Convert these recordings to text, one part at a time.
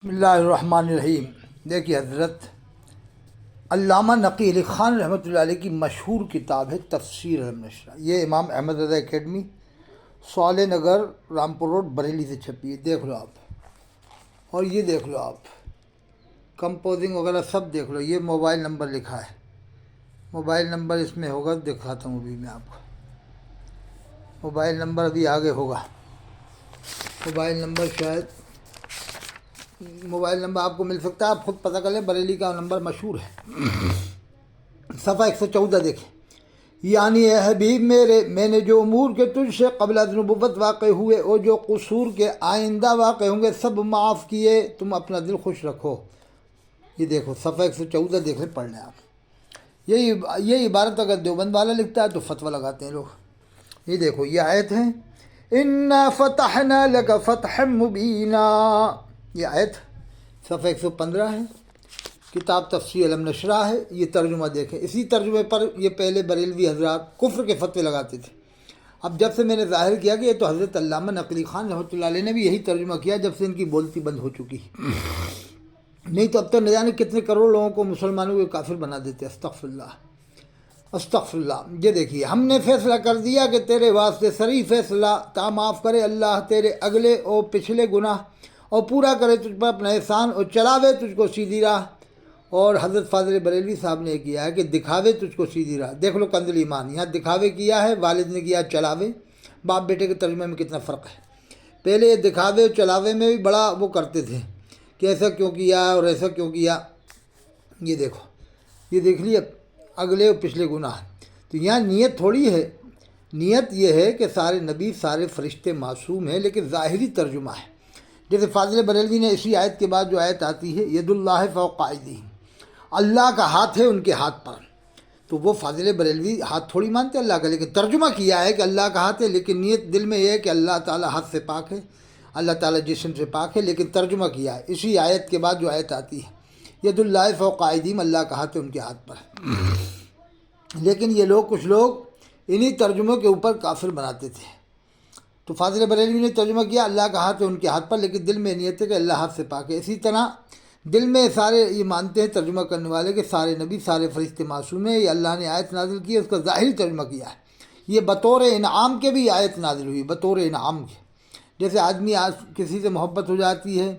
بسم اللہ الرحمن الرحیم۔ دیکھیے حضرت علامہ نقی علی خان رحمۃ اللہ علیہ کی مشہور کتاب ہے تفسیر المنشرہ۔ یہ امام احمد رضا اکیڈمی، صالح نگر، رامپور روڈ، بریلی سے چھپی ہے۔ دیکھ لو آپ، اور یہ دیکھ لو آپ، کمپوزنگ وغیرہ سب دیکھ لو۔ یہ موبائل نمبر لکھا ہے، موبائل نمبر اس میں ہوگا، دکھاتا ہوں ابھی میں آپ کو۔ موبائل نمبر ابھی آگے ہوگا، موبائل نمبر شاید موبائل نمبر آپ کو مل سکتا ہے، آپ خود پتہ کر لیں، بریلی کا نمبر مشہور ہے۔ صفحہ 114 دیکھیں۔ یعنی اے حبیب میرے، میں نے جو امور کے تجھ سے قبل از نبوت واقع ہوئے اور جو قصور کے آئندہ واقع ہوں گے سب معاف کیے، تم اپنا دل خوش رکھو۔ یہ دیکھو صفحہ 114 دیکھ لیں، پڑھ لیں آپ۔ یہی عبارت اگر دیوبند والا لکھتا ہے تو فتویٰ لگاتے ہیں لوگ۔ یہ دیکھو، یہ آیت ہے، انا فتحنا لک فتحا مبینا، یہ آیت صفحہ 115 ہے، کتاب تفسیر المنشرہ ہے۔ یہ ترجمہ دیکھیں، اسی ترجمے پر یہ پہلے بریلوی حضرات کفر کے فتوے لگاتے تھے۔ اب جب سے میں نے ظاہر کیا کہ یہ تو حضرت علامہ نقی خان رحمۃ اللہ علیہ نے بھی یہی ترجمہ کیا، جب سے ان کی بولتی بند ہو چکی، نہیں تو اب تو نہ جانے کتنے کروڑ لوگوں کو مسلمانوں کے کافر بنا دیتے۔ استغفر اللہ، استغفر اللہ۔ یہ دیکھیے، ہم نے فیصلہ کر دیا کہ تیرے واسطے صریح فیصلہ، تا معاف کرے اللہ تیرے اگلے اور پچھلے گناہ، اور پورا کرے تجھ پر اپنا احسان، اور چلاوے تجھ کو سیدھی راہ۔ اور حضرت فاضل بریلوی صاحب نے کیا ہے کہ دکھاوے تجھ کو سیدھی راہ۔ دیکھ لو کنز ایمان، یہاں دکھاوے کیا ہے، والد نے کیا چلاوے۔ باپ بیٹے کے ترجمے میں کتنا فرق ہے۔ پہلے یہ دکھاوے اور چلاوے میں بھی بڑا وہ کرتے تھے کہ ایسا کیوں کیا اور ایسا کیوں کیا۔ یہ دیکھو، یہ دیکھ لیے اگلے اور پچھلے گناہ۔ تو یہاں نیت تھوڑی ہے، نیت یہ ہے کہ سارے نبی سارے فرشتے معصوم ہیں، لیکن ظاہری ترجمہ ہے۔ جیسے فاضل بریلوی نے اسی آیت کے بعد جو آیت آتی ہے، ید اللہ فوق ایدیہم، اللہ کا ہاتھ ہے ان کے ہاتھ پر، تو وہ فاضل بریلوی ہاتھ تھوڑی مانتے اللہ کا، لیکن ترجمہ کیا ہے کہ اللہ کا ہاتھ ہے، لیکن نیت دل میں یہ ہے کہ اللہ تعالیٰ ہاتھ سے پاک ہے، اللہ تعالیٰ جسم سے پاک ہے، لیکن ترجمہ کیا ہے اسی آیت کے بعد جو آیت آتی ہے، ید اللہ فوق ایدیہم، اللہ کا ہاتھ ہے ان کے ہاتھ پر۔ لیکن یہ لوگ، کچھ لوگ انہی ترجموں کے اوپر کافر بناتے تھے۔ تو فاضل بریلوی نے ترجمہ کیا اللہ کا ہاتھ ہے ان کے ہاتھ پر، لیکن دل میں نیت ہے کہ اللہ ہاتھ سے پاک ہے۔ اسی طرح دل میں سارے یہ مانتے ہیں ترجمہ کرنے والے کہ سارے نبی سارے فرشتے معصوم ہیں۔ یہ اللہ نے آیت نازل کی ہے، اس کا ظاہری ترجمہ کیا ہے۔ یہ بطور انعام کے بھی آیت نازل ہوئی، بطور انعام کے۔ جیسے آدمی آج کسی سے محبت ہو جاتی ہے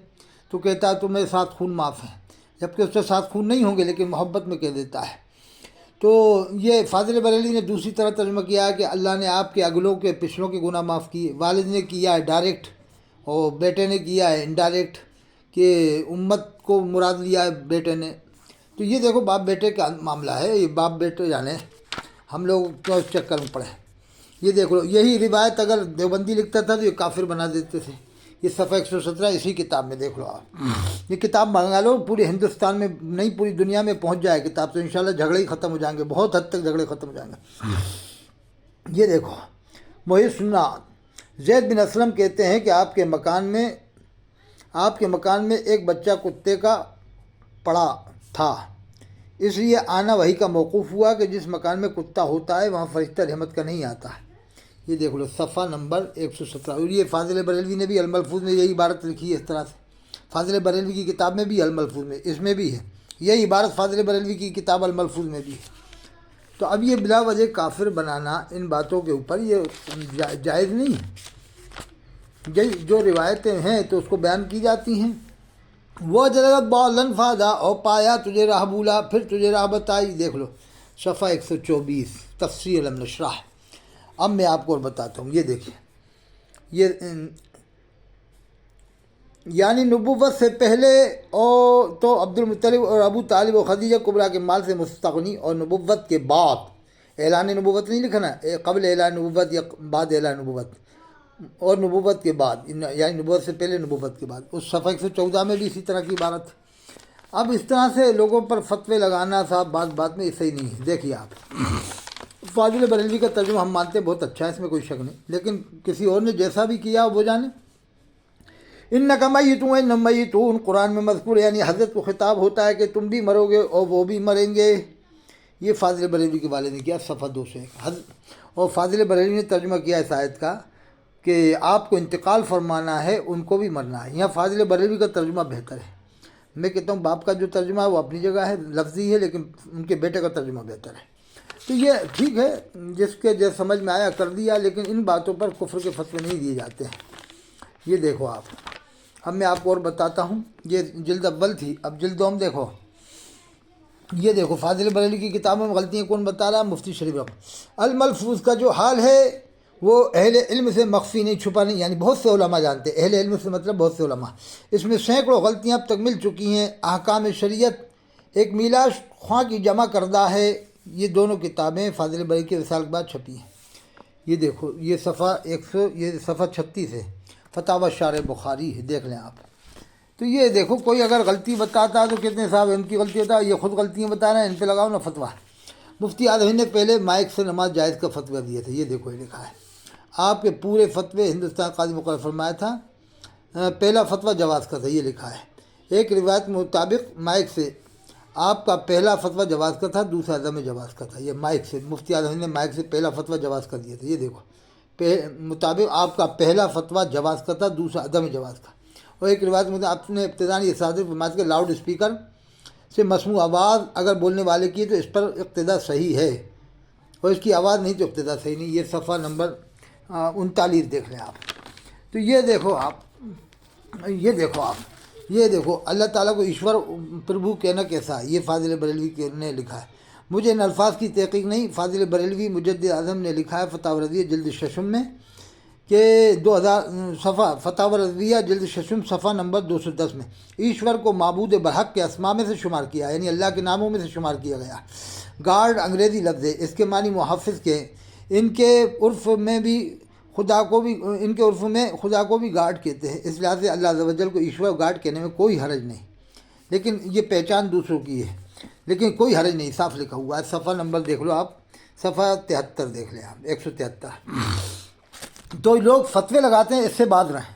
تو کہتا ہے تمہیں 7 خون معاف ہیں، جبکہ اس سے 7 خون نہیں ہوں گے، لیکن محبت میں کہہ دیتا ہے۔ تو یہ فاضل بریلوی نے دوسری طرح ترجمہ کیا ہے کہ اللہ نے آپ کے اگلوں کے پچھلوں کے گناہ معاف کیے۔ والد نے کیا ہے ڈائریکٹ، اور بیٹے نے کیا ہے انڈائریکٹ، کہ امت کو مراد لیا ہے بیٹے نے۔ تو یہ دیکھو باپ بیٹے کا معاملہ ہے، یہ باپ بیٹے جانے، ہم لوگ کیوں اس چکر میں پڑے۔ یہ دیکھ لو، یہی روایت اگر دیوبندی لکھتا تھا تو یہ کافر بنا دیتے تھے۔ یہ صفحہ 117 اسی کتاب میں دیکھ لو آپ۔ یہ کتاب منگا لو، پورے ہندوستان میں نہیں پوری دنیا میں پہنچ جائے کتاب، تو انشاءاللہ جھگڑے ہی ختم ہو جائیں گے، بہت حد تک جھگڑے ختم ہو جائیں گے۔ یہ دیکھو، محی سننا، زید بن اسلم کہتے ہیں کہ آپ کے مکان میں ایک بچہ کتے کا پڑا تھا، اس لیے آنا وحی کا موقوف ہوا کہ جس مکان میں کتا ہوتا ہے وہاں فرشتہ رحمت کا نہیں آتا ہے۔ یہ دیکھ لو صفحہ نمبر 117۔ اور یہ فاضل بریلوی نے بھی الملفوظ میں یہی عبارت لکھی ہے اس طرح سے۔ فاضل بریلوی کی کتاب میں بھی الملفوظ میں، اس میں بھی ہے یہی عبارت، فاضل بریلوی کی کتاب الملفوظ میں بھی ہے۔ تو اب یہ بلا وجہ کافر بنانا ان باتوں کے اوپر یہ جائز نہیں ہے۔ جو روایتیں ہیں تو اس کو بیان کی جاتی ہیں۔ وہ جلد بالن فادا، اور پایا تجھے راہ بولا، پھر تجھے راہ بتائی۔ دیکھ لو صفحہ 124 تفسیر المنشرہ۔ اب میں آپ کو اور بتاتا ہوں، یہ دیکھیں، یہ یعنی نبوت سے پہلے تو عبد المطلب اور ابو طالب و خدیجہ کبریٰ کے مال سے مستغنی، اور نبوت کے بعد، اعلان نبوت نہیں لکھنا، قبل اعلان نبوت یا بعد اعلان نبوت، اور نبوت کے بعد، یعنی نبوت سے پہلے نبوت کے بعد۔ اس صفحہ 114 میں بھی اسی طرح کی عبارت ہے۔ اب اس طرح سے لوگوں پر فتوے لگانا صاحب بات میں صحیح نہیں ہے۔ دیکھیے آپ، فاضل بریلوی کا ترجمہ ہم مانتے ہیں بہت اچھا ہے، اس میں کوئی شک نہیں، لیکن کسی اور نے جیسا بھی کیا وہ جانے۔ انک میتون میتون، قرآن میں مذکور، یعنی حضرت کو خطاب ہوتا ہے کہ تم بھی مرو گے اور وہ بھی مریں گے۔ یہ فاضل بریلوی کے والد نے کیا، صفحہ 201۔ اور فاضل بریلوی نے ترجمہ کیا اس آیت کا، کہ آپ کو انتقال فرمانا ہے ان کو بھی مرنا ہے۔ یہاں فاضل بریلوی کا ترجمہ بہتر ہے۔ میں کہتا ہوں باپ کا جو ترجمہ ہے وہ اپنی جگہ ہے، لفظی ہے، لیکن ان کے بیٹے کا ترجمہ بہتر ہے۔ تو یہ ٹھیک ہے، جس کے جو سمجھ میں آیا کر دیا، لیکن ان باتوں پر کفر کے فتوے نہیں دیے جاتے ہیں۔ یہ دیکھو آپ، اب میں آپ کو اور بتاتا ہوں۔ یہ جلد اول تھی، اب جلد دوم دیکھو۔ یہ دیکھو فاضل بریلوی کی کتابوں میں غلطیاں کون بتا رہا؟ مفتی شریف رحمۃ۔ الملفوظ کا جو حال ہے وہ اہل علم سے مخفی نہیں، چھپا نہیں، یعنی بہت سے علماء جانتے ہیں۔ اہل علم سے مطلب بہت سے علماء۔ اس میں سینکڑوں غلطیاں اب تک مل چکی ہیں۔ احکام شریعت ایک میلاش خواں کی جمع کردہ ہے۔ یہ دونوں کتابیں فاضل بریلوی کے وصال کے بعد چھپی ہیں۔ یہ دیکھو، یہ صفحہ 36 ہے، فتاوی شارح بخاری ہے، دیکھ لیں آپ۔ تو یہ دیکھو، کوئی اگر غلطی بتاتا ہے تو کتنے صاحب ان کی غلطی ہوتا ہے، یہ خود غلطیاں بتا رہے ہیں، ان پہ لگاؤ نا فتویٰ۔ مفتی اعظم ہند نے پہلے مائک سے نماز جائز کا فتویٰ دیا تھا۔ یہ دیکھو، یہ لکھا ہے آپ کے پورے فتوے ہندوستان قاضی مقرر فرمایا تھا، پہلا فتویٰ جواز کا تھا۔ یہ لکھا ہے ایک روایت کے مطابق مائک سے آپ کا پہلا فتویٰ جواز کا تھا، دوسرا عدم جواز کا تھا۔ یہ مائک سے مفتی اعظم ہند نے مائک سے پہلا فتویٰ جواز کا دیا تھا۔ یہ دیکھو، مطابق آپ کا پہلا فتویٰ جواز کا تھا، دوسرا عدم جواز کا۔ اور ایک روایت میں آپ نے ابتدائی اساتذہ فرمایا کہ لاؤڈ اسپیکر سے مسموع آواز اگر بولنے والے کی ہے تو اس پر اقتدا صحیح ہے، اور اس کی آواز نہیں تو اقتدا صحیح نہیں۔ یہ صفحہ نمبر 39 دیکھ لیں آپ۔ تو یہ دیکھو آپ، یہ دیکھو اللہ تعالیٰ کو ایشور پربھو کہنا کیسا ہے، یہ فاضل بریلوی نے لکھا ہے۔ مجھے ان الفاظ کی تحقیق نہیں، فاضل بریلوی مجدد اعظم نے لکھا ہے فتاوی رضویہ جلد ششم میں کہ 2000 صفحہ فتاوی رضویہ جلد ششم صفحہ نمبر 210 میں ایشور کو معبود برحق کے اسماء میں سے شمار کیا، یعنی اللہ کے ناموں میں سے شمار کیا گیا۔ گاڈ انگریزی لفظ ہے، اس کے معنی محافظ کے۔ ان کے عرف میں خدا کو بھی گاڈ کہتے ہیں، اس لحاظ سے اللہ عز و جل کو ایشور گاڈ کہنے میں کوئی حرج نہیں، لیکن یہ پہچان دوسروں کی ہے، لیکن کوئی حرج نہیں، صاف لکھا ہوا ہے۔ صفحہ نمبر دیکھ لو آپ، صفحہ 73 دیکھ لیں آپ، 173۔ تو لوگ فتوے لگاتے ہیں، اس سے باز رہیں۔